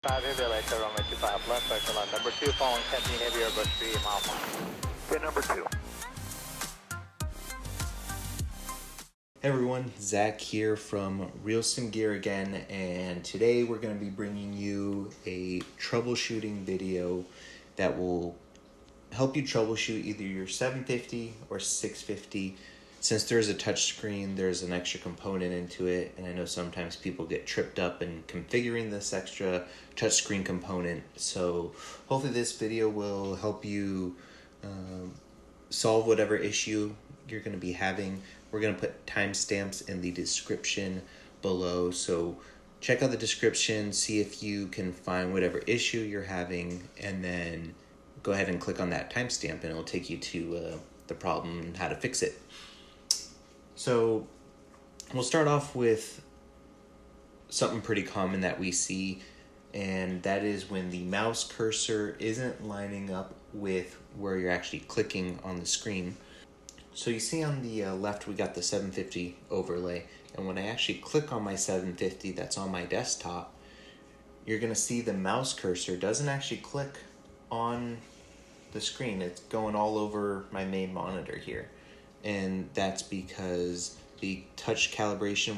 5 heavy lights runway 25 left, vector line number 2, following 10 heavy airbus 3 mile 1. Okay, number 2. Hey everyone, Zach here from Real Sim Gear again, and today we're going to be bringing you a troubleshooting video that will help you troubleshoot either your 750 or 650. Since there's a touchscreen, there's an extra component into it, and I know sometimes people get tripped up in configuring this extra touchscreen component. So hopefully this video will help you solve whatever issue you're going to be having. We're going to put timestamps in the description below, so check out the description, see if you can find whatever issue you're having, and then go ahead and click on that timestamp and it'll take you to the problem and how to fix it. So we'll start off with something pretty common that we see, and that is when the mouse cursor isn't lining up with where you're actually clicking on the screen. So you see on the left we got the 750 overlay, and when I actually click on my 750 that's on my desktop, you're going to see the mouse cursor doesn't actually click on the screen. It's going all over my main monitor here, and that's because the touch calibration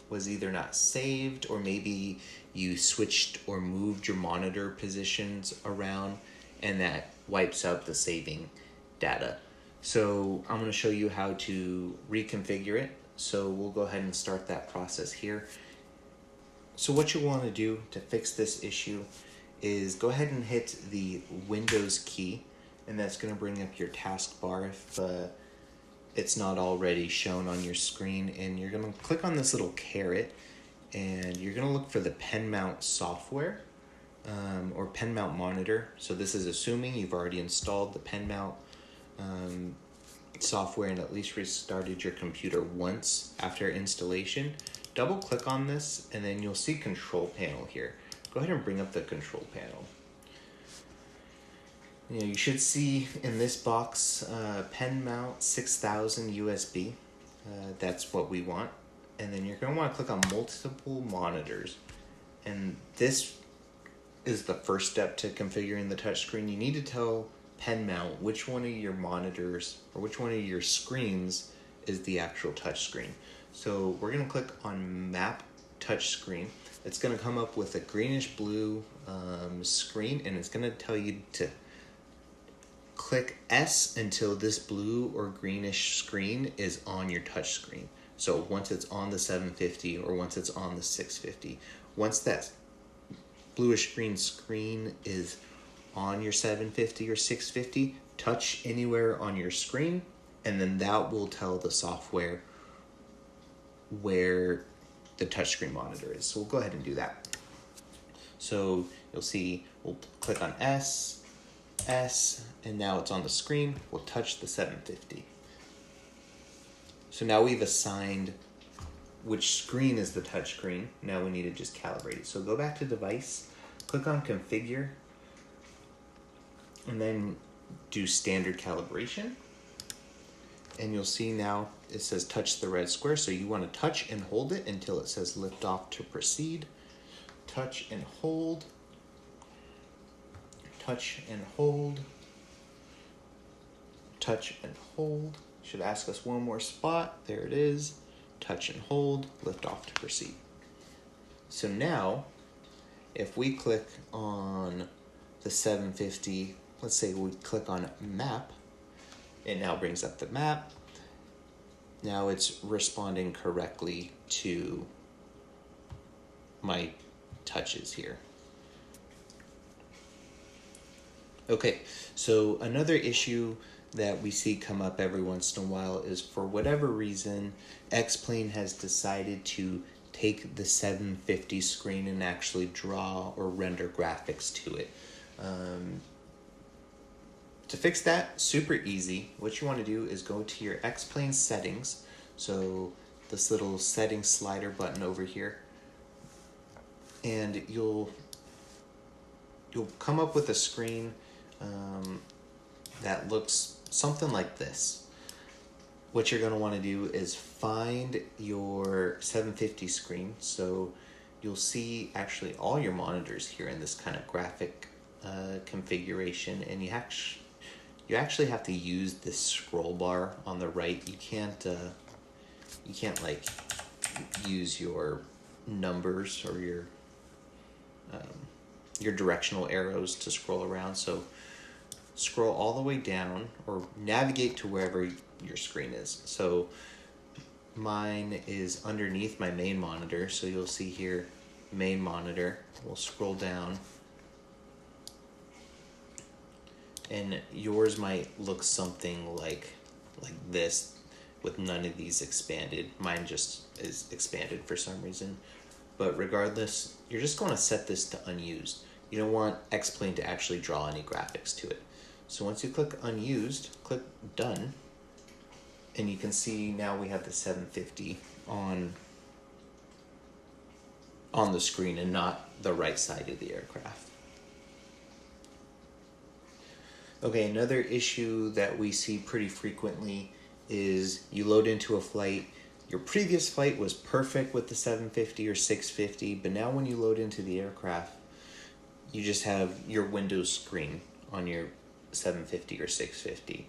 was either not saved, or maybe you switched or moved your monitor positions around, and that wipes out the saving data. So I'm going to show you how to reconfigure it. So we'll go ahead and start that process here. So what you want to do to fix this issue is go ahead and hit the Windows key, and that's going to bring up your taskbar if it's not already shown on your screen. And you're going to click on this little caret, and you're going to look for the pen mount software or pen mount monitor. So this is assuming you've already installed the pen mount software and at least restarted your computer once after installation. Double click on this, and then you'll see control panel here. Go ahead and bring up the control panel. You should see in this box pen mount 6000 USB. That's what we want. And then you're going to want to click on multiple monitors, and this is the first step to configuring the touchscreen. You need to tell pen mount which one of your monitors or which one of your screens is the actual touch screen. So we're going to click on map touch screen. It's going to come up with a greenish blue screen, and it's going to tell you to click S until this blue or greenish screen is on your touch screen. So once it's on the 750 or once it's on the 650, once that bluish green screen is on your 750 or 650, touch anywhere on your screen, and then that will tell the software where the touchscreen monitor is. So we'll go ahead and do that. So you'll see we'll click on S, and now it's on the screen. We'll touch the 750. So now we've assigned which screen is the touch screen. Now we need to just calibrate it. So go back to device, click on configure, and then do standard calibration. And you'll see now it says touch the red square. So you want to touch and hold it until it says lift off to proceed. Touch and hold. Touch and hold. Touch and hold. Should ask us one more spot. There it is. Touch and hold. Lift off to proceed. So now, if we click on the 750, let's say we click on map, it now brings up the map. Now it's responding correctly to my touches here. Okay, so another issue that we see come up every once in a while is, for whatever reason, Xplane has decided to take the 750 screen and actually draw or render graphics to it. To fix that, super easy. What you want to do is go to your Xplane settings. So this little settings slider button over here, and you'll come up with a screen that looks something like this. What you're going to want to do is find your 750 screen. So you'll see actually all your monitors here in this kind of graphic configuration, and you actually have to use this scroll bar on the right. You can't like use your numbers or your directional arrows to scroll around. So scroll all the way down or navigate to wherever your screen is. So mine is underneath my main monitor, so you'll see here main monitor. We'll scroll down, and yours might look something like this with none of these expanded. Mine just is expanded for some reason. But regardless, you're just going to set this to unused. You don't want Xplane to actually draw any graphics to it. So once you click unused, click done, and you can see now we have the 750 on the screen and not the right side of the aircraft. Okay, another issue that we see pretty frequently is you load into a flight. Your previous flight was perfect with the 750 or 650, but now when you load into the aircraft, you just have your Windows screen on your 750 or 650.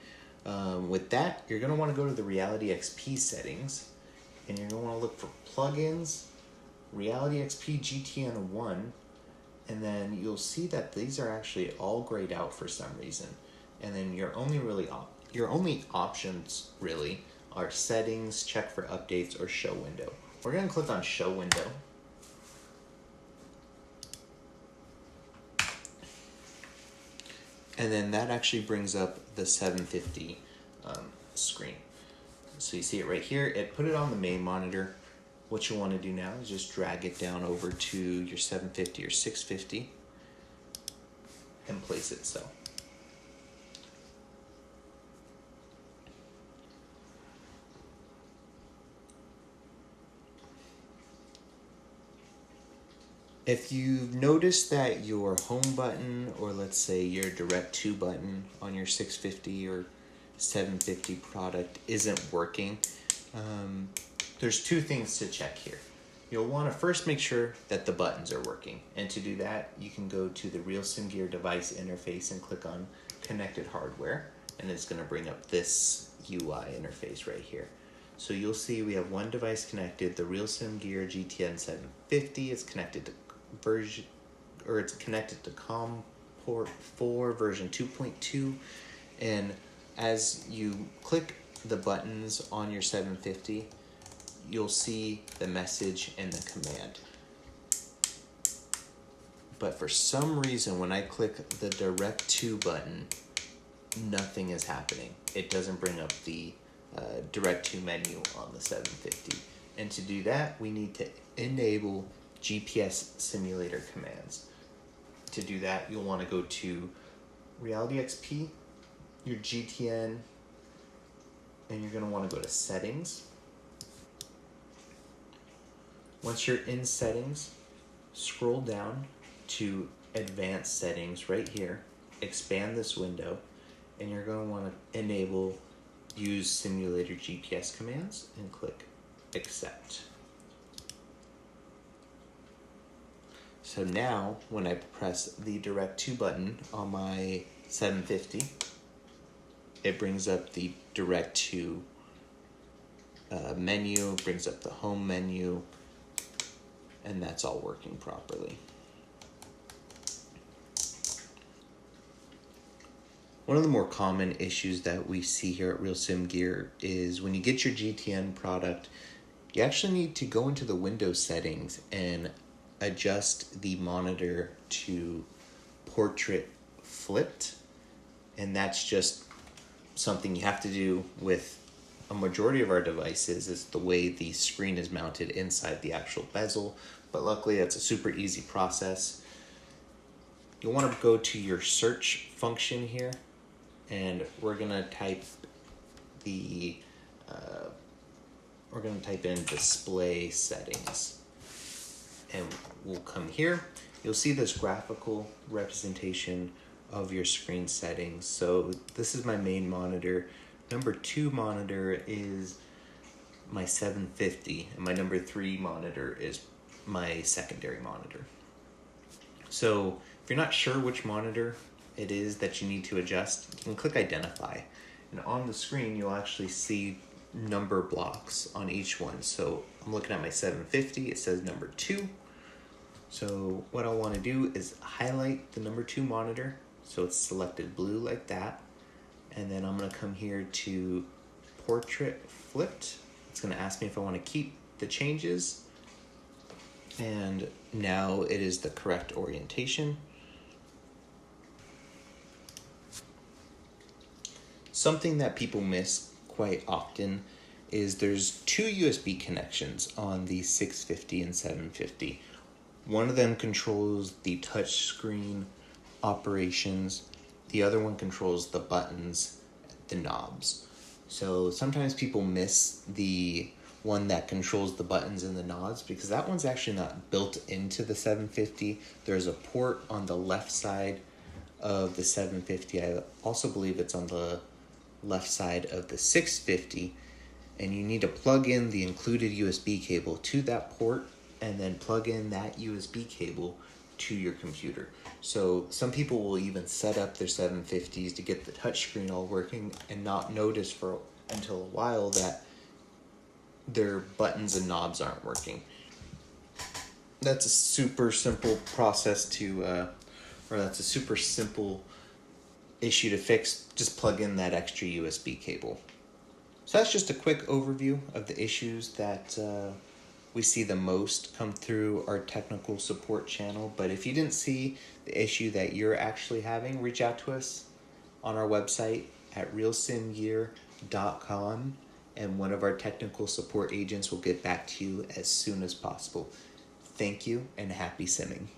With that, you're going to want to go to the Reality XP settings, and you're going to want to look for plugins, Reality XP GTN 1, and then you'll see that these are actually all grayed out for some reason. And then your only options really are settings, check for updates, or show window. We're going to click on show window. And then that actually brings up the 750 screen. So you see it right here. It put it on the main monitor. What you want to do now is just drag it down over to your 750 or 650 and place it so. If you've noticed that your home button, or let's say your direct to button on your 650 or 750 product isn't working, there's two things to check here. You'll want to first make sure that the buttons are working. And to do that, you can go to the RealSim Gear device interface and click on connected hardware. And it's going to bring up this UI interface right here. So you'll see we have one device connected, the RealSim Gear GTN 750. It's connected to it's connected to COM port 4 version 2.2, and as you click the buttons on your 750, you'll see the message and the command. But for some reason, when I click the direct to button, nothing is happening. It doesn't bring up the direct to menu on the 750. And to do that, we need to enable GPS simulator commands. To do that, you'll want to go to Reality XP, your GTN, and you're going to want to go to settings. Once you're in settings, scroll down to advanced settings right here, expand this window, and you're going to want to enable use simulator GPS commands and click accept. So now, when I press the direct to button on my 750, it brings up the direct to menu, brings up the home menu, and that's all working properly. One of the more common issues that we see here at RealSim Gear is when you get your GTN product, you actually need to go into the Windows settings and adjust the monitor to portrait flipped, and that's just something you have to do with a majority of our devices. Is the way the screen is mounted inside the actual bezel, but luckily that's a super easy process. You'll want to go to your search function here, and we're gonna type in display settings. And we'll come here. You'll see this graphical representation of your screen settings. So this is my main monitor. Number 2 monitor is my 750, and my number 3 monitor is my secondary monitor. So if you're not sure which monitor it is that you need to adjust, you can click identify. And on the screen, you'll actually see number blocks on each one. So I'm looking at my 750, it says number 2. So what I want to do is highlight the number 2 monitor, so it's selected blue like that. And then I'm going to come here to portrait flipped. It's going to ask me if I want to keep the changes. And now it is the correct orientation. Something that people miss quite often is there's 2 USB connections on the 650 and 750. One of them controls the touch screen operations. The other one controls the buttons, the knobs. So sometimes people miss the one that controls the buttons and the knobs because that one's actually not built into the 750. There's a port on the left side of the 750. I also believe it's on the left side of the 650, and you need to plug in the included USB cable to that port and then plug in that USB cable to your computer. So some people will even set up their 750s to get the touchscreen all working and not notice until a while that their buttons and knobs aren't working. That's a super simple process that's a super simple issue to fix. Just plug in that extra USB cable. So that's just a quick overview of the issues that we see the most come through our technical support channel. But if you didn't see the issue that you're actually having, reach out to us on our website at realsimgear.com, and one of our technical support agents will get back to you as soon as possible. Thank you and happy simming.